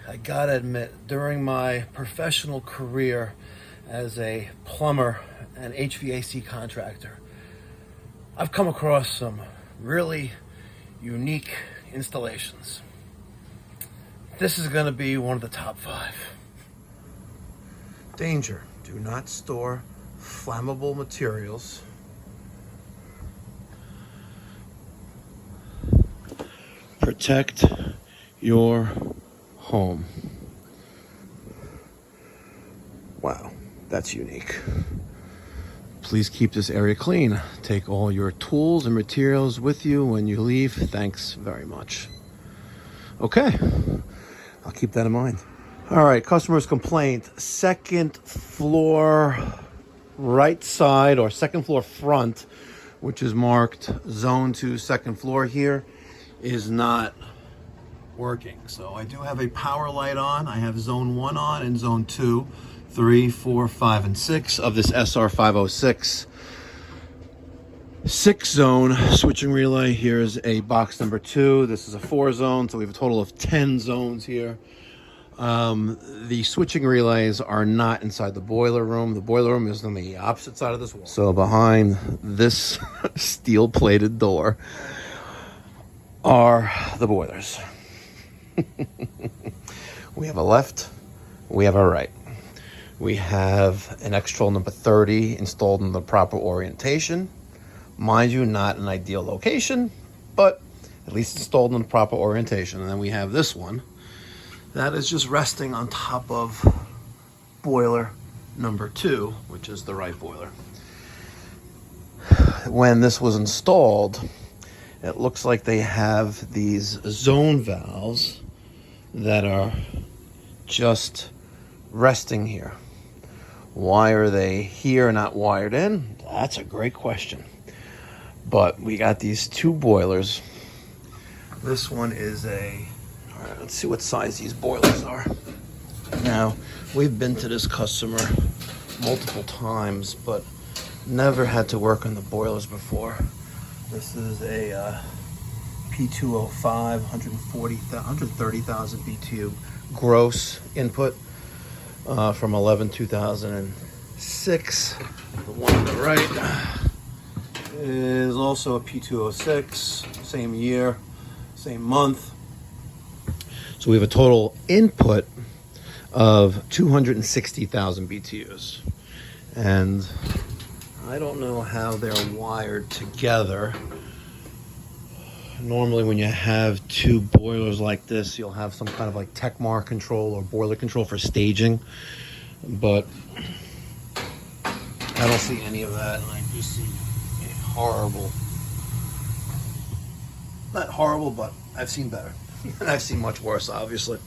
I gotta admit, during my professional career as a plumber and HVAC contractor, I've come across some really unique installations. This is gonna be one of the top 5. Danger: do not store flammable materials. Protect your home. Wow, that's unique. Please keep this area clean. Take all your tools and materials with you when you leave. Thanks very much. Okay, I'll keep that in mind. All right, customer's complaint. Second floor right side, or second floor front, which is marked zone 2 second floor here, is not working. So I do have a power light on. I have zone 1 on and zone 2, 3, 4, 5, and 6 of this SR506 6 zone switching relay. Here's a box number 2. This is a 4 zone, so we have a total of 10 zones here. The switching relays are not inside the boiler room. The boiler room is on the opposite side of this wall. So behind this steel plated door are the boilers. We have a left, we have a right. We have an X-Trol number 30 installed in the proper orientation. Mind you, not an ideal location, but at least installed in the proper orientation. And then we have this one that is just resting on top of boiler number 2, which is the right boiler. When this was installed, it looks like they have these zone valves that are just resting here. Why are they here, not wired in? That's a great question. But we got these 2 boilers. This one is all right, let's see what size these boilers are. Now, we've been to this customer multiple times, but never had to work on the boilers before. This is a P205, 130,000 BTU gross input from 11/2006. The one on the right is also a P206, same year, same month. So we have a total input of 260,000 BTUs. And I don't know how they're wired together. Normally when you have 2 boilers like this, you'll have some kind of like Techmar control or boiler control for staging. But I don't see any of that, and I just see a horrible, not horrible, but I've seen better. And I've seen much worse, obviously.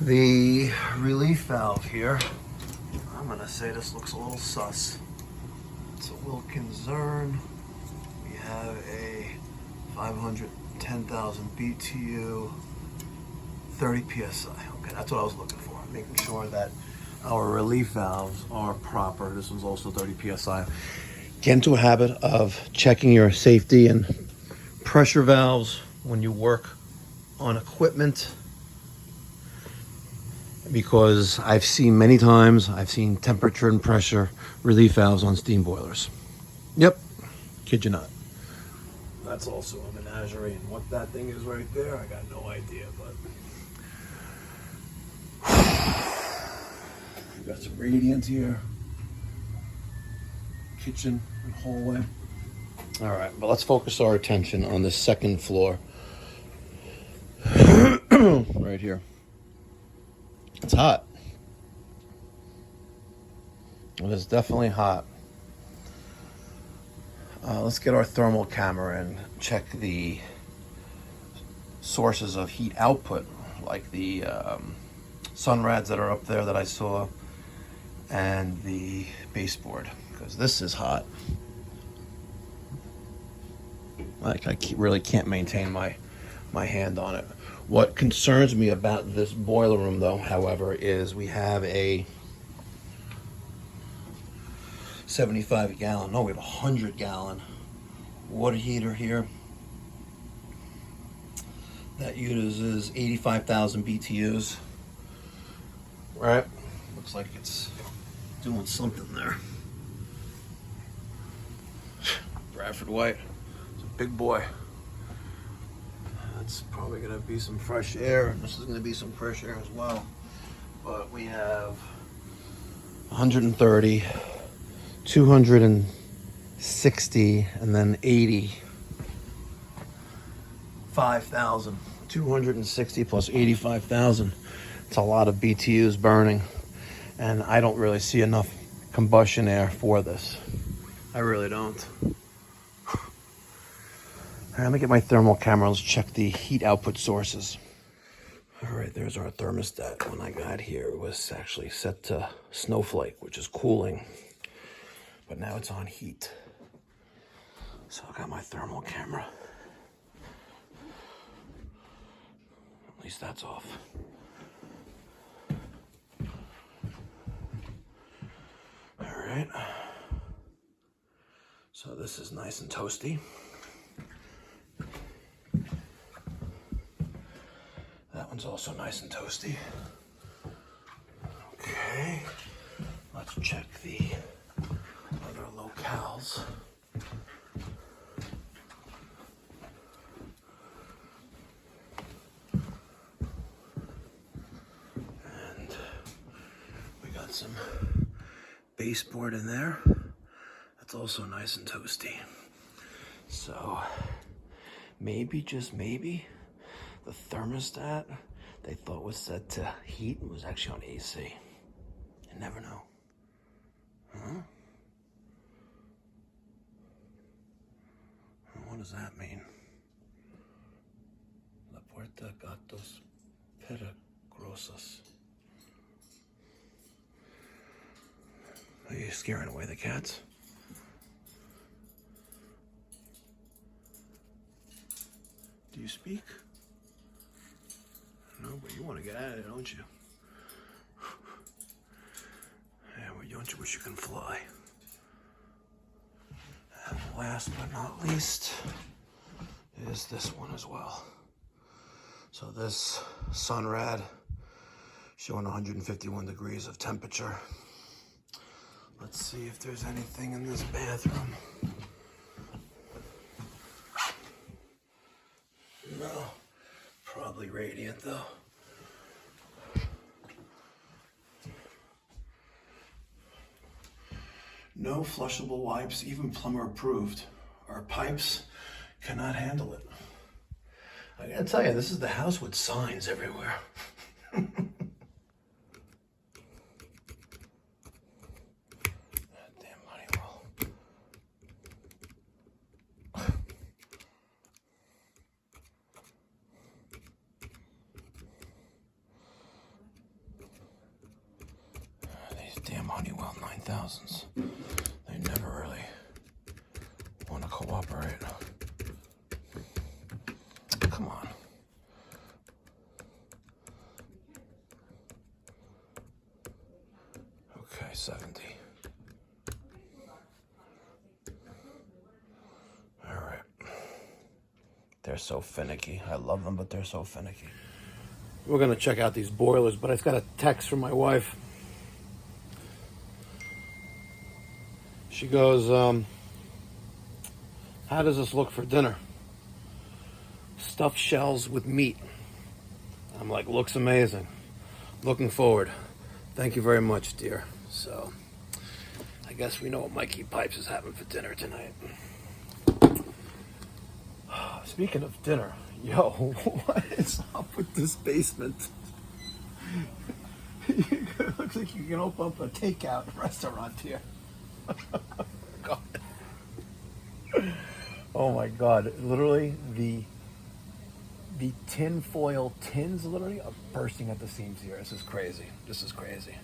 The relief valve here, I'm going to say this looks a little sus. It's a Wilkins Zern. We have a 510,000 BTU, 30 PSI. Okay, that's what I was looking for. Making sure that our relief valves are proper. This one's also 30 PSI. Get into a habit of checking your safety and pressure valves when you work on equipment, because I've seen many times, I've seen temperature and pressure relief valves on steam boilers. Yep, kid you not. That's also a menagerie, and what that thing is right there, I got no idea, but we've got some radiant here, kitchen and hallway. All right, but let's focus our attention on the second floor. Right here. It's hot. It is definitely hot. Let's get our thermal camera and check the sources of heat output, like the sunrads that are up there that I saw, and the baseboard, because this is hot. Like really can't maintain my hand on it. What concerns me about this boiler room, though, however, is we have a 75-gallon, no, we have a 100-gallon water heater here. that uses 85,000 BTUs. Right? Looks like it's doing something there. Bradford White. It's a big boy. That's probably going to be some fresh air. This is going to be some fresh air as well. But we have 130, 260, and then 85,000. 260 plus 85,000. It's a lot of BTUs burning. And I don't really see enough combustion air for this. I really don't. All right, let me get my thermal camera. Let's check the heat output sources. All right, there's our thermostat. When I got here, it was actually set to snowflake, which is cooling. But now it's on heat. So I got my thermal camera. At least that's off. All right. So this is nice and toasty. That one's also nice and toasty. Okay. Let's check the other locales. And we got some baseboard in there. That's also nice and toasty. So maybe, just maybe, the thermostat they thought was set to heat was actually on AC. You never know. Huh? What does that mean? La puerta gatos peligrosos. Are you scaring away the cats? Do you speak? No, but you want to get at it, don't you? Yeah, well, don't you wish you can fly? And last but not least is this one as well. So this Sunrad showing 151 degrees of temperature. Let's see if there's anything in this bathroom. No, probably radiant though. No flushable wipes, even plumber approved. Our pipes cannot handle it. I gotta tell you, this is the house with signs everywhere. Damn Honeywell. These damn Honeywell 9000s. They never really want to cooperate. Come on. Okay, 70. All right. They're so finicky. I love them, but they're so finicky. We're going to check out these boilers, but I just got a text from my wife. She goes, how does this look for dinner? Stuffed shells with meat. I'm like, looks amazing. Looking forward. Thank you very much, dear. So, I guess we know what Mikey Pipes is having for dinner tonight. Speaking of dinner, yo, what is up with this basement? It looks like you can open up a takeout restaurant here. God. Oh my God, literally the tinfoil tins literally are bursting at the seams here. This is crazy. This is crazy.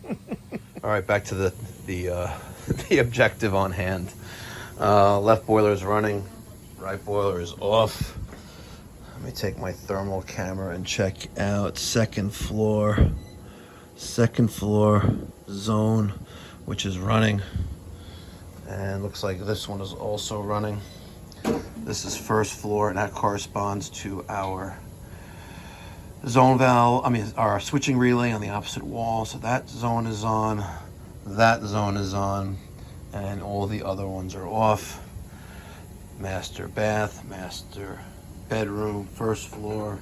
All right, back to the objective on hand. Left boiler is running, right boiler is off. Let me take my thermal camera and check out second floor zone, which is running, and looks like this one is also running. This is first floor, and that corresponds to our zone valve, our switching relay on the opposite wall. So that zone is on, that zone is on, and all the other ones are off. Master bath, master bedroom, first floor.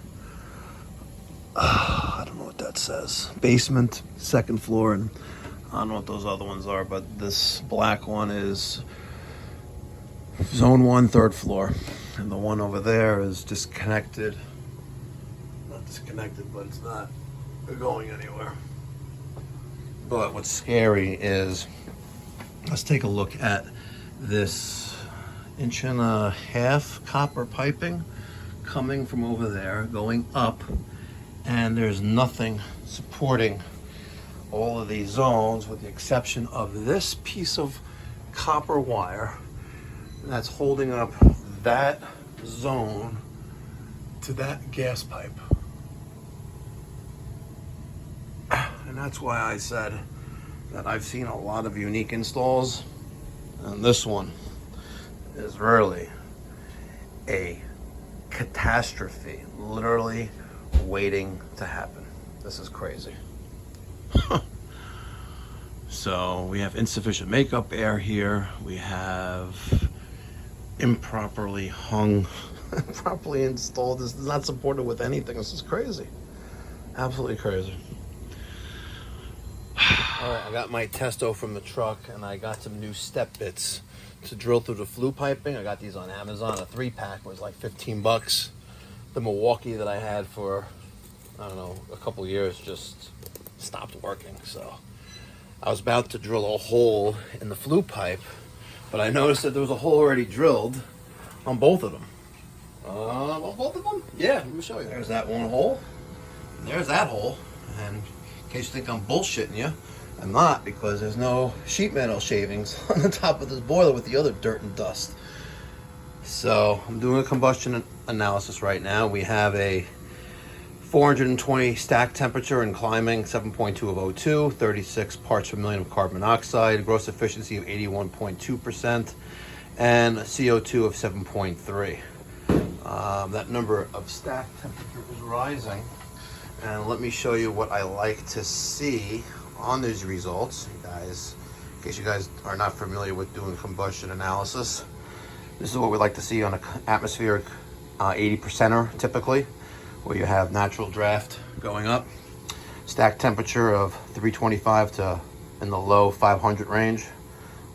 I don't know what that says. Basement, second floor, and I don't know what those other ones are, but this black one is zone 1, third floor. And the one over there is disconnected. Not disconnected, but it's not going anywhere. But what's scary is, let's take a look at this 1.5-inch copper piping coming from over there, going up, and there's nothing supporting all of these zones with the exception of this piece of copper wire that's holding up that zone to that gas pipe. And that's why I said that I've seen a lot of unique installs, and this one is really a catastrophe, literally waiting to happen. This is crazy. So we have insufficient makeup air here. We have improperly hung, improperly installed. This is not supported with anything. This is crazy. Absolutely crazy. All right, I got my testo from the truck, and I got some new step bits to drill through the flue piping. I got these on Amazon. A 3-pack was like 15 bucks. The Milwaukee that I had for, I don't know, a couple years just stopped working. So I was about to drill a hole in the flue pipe, but I noticed that there was a hole already drilled on both of them. On both of them? Yeah, let me show you. There's that one hole. And there's that hole. And in case you think I'm bullshitting you, I'm not, because there's no sheet metal shavings on the top of this boiler with the other dirt and dust. So I'm doing a combustion analysis right now. We have a 420 stack temperature and climbing, 7.2 of O2, 36 parts per million of carbon monoxide, gross efficiency of 81.2%, and a CO2 of 7.3. That number of stack temperature is rising. And let me show you what I like to see on these results, you guys. In case you guys are not familiar with doing combustion analysis, this is what we like to see on an atmospheric 80%er typically, where you have natural draft going up, stack temperature of 325 to in the low 500 range.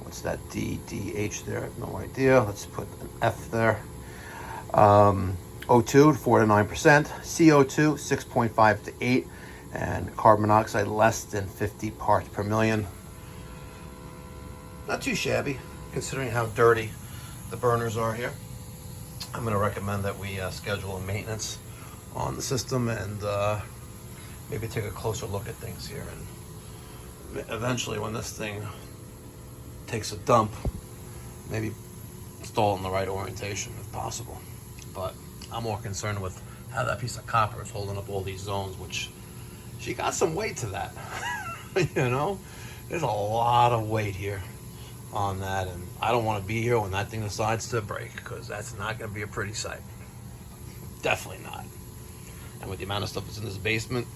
What's that DH there? I have no idea. Let's put an F there. O2 4 to 9%, CO2 6.5 to 8, and carbon monoxide less than 50 parts per million. Not too shabby considering how dirty the burners are here. I'm going to recommend that we schedule a maintenance on the system and maybe take a closer look at things here, and eventually when this thing takes a dump, maybe install it in the right orientation if possible. But I'm more concerned with how that piece of copper is holding up all these zones, which she got some weight to that. You know, there's a lot of weight here on that, and I don't want to be here when that thing decides to break, because that's not going to be a pretty sight. Definitely not. And with the amount of stuff that's in this basement,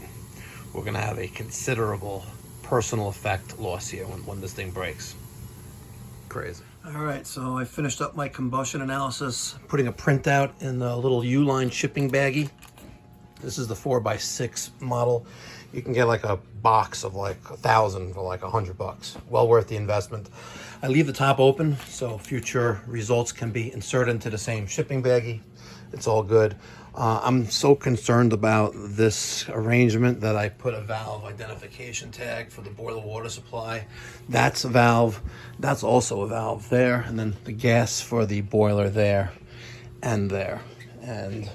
we're going to have a considerable personal effect loss here when this thing breaks. Crazy. All right, so I finished up my combustion analysis, putting a printout in the little U-line shipping baggie. This is the 4x6 model. You can get like a box of like 1,000 for like $100. Well worth the investment. I leave the top open so future results can be inserted into the same shipping baggie. It's all good. I'm so concerned about this arrangement that I put a valve identification tag for the boiler water supply. That's a valve. That's also a valve there. And then the gas for the boiler there and there. And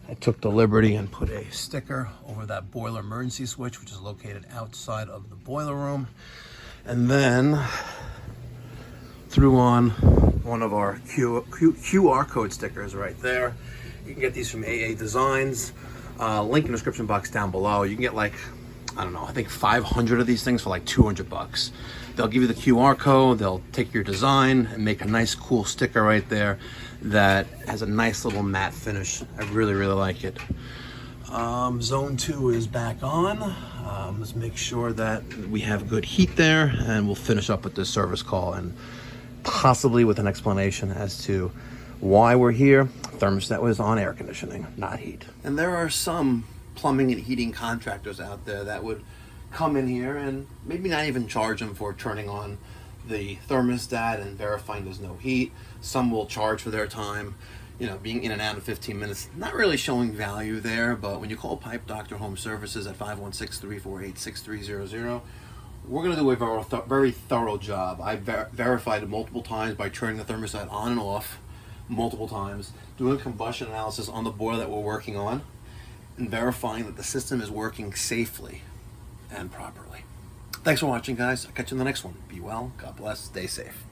I took the liberty and put a sticker over that boiler emergency switch, which is located outside of the boiler room. And then threw on one of our QR code stickers right there. You can get these from AA Designs. Link in the description box down below. You can get like I don't know, I think 500 of these things for like 200 bucks. They'll give you the QR code, they'll take your design and make a nice cool sticker right there that has a nice little matte finish. I really, really like it. Zone 2 is back on. Let's make sure that we have good heat there, and we'll finish up with this service call and possibly with an explanation as to why we're here. Thermostat was on air conditioning, not heat. And there are some plumbing and heating contractors out there that would come in here and maybe not even charge them for turning on the thermostat and verifying there's no heat. Some will charge for their time, you know, being in and out in 15 minutes, not really showing value there. But when you call Pipe Doctor Home Services at 516-348-6300, we're going to do a very thorough job. I verified it multiple times by turning the thermostat on and off multiple times, doing combustion analysis on the boiler that we're working on, and verifying that the system is working safely and properly. Thanks for watching, guys. I'll catch you in the next one. Be well, God bless, stay safe.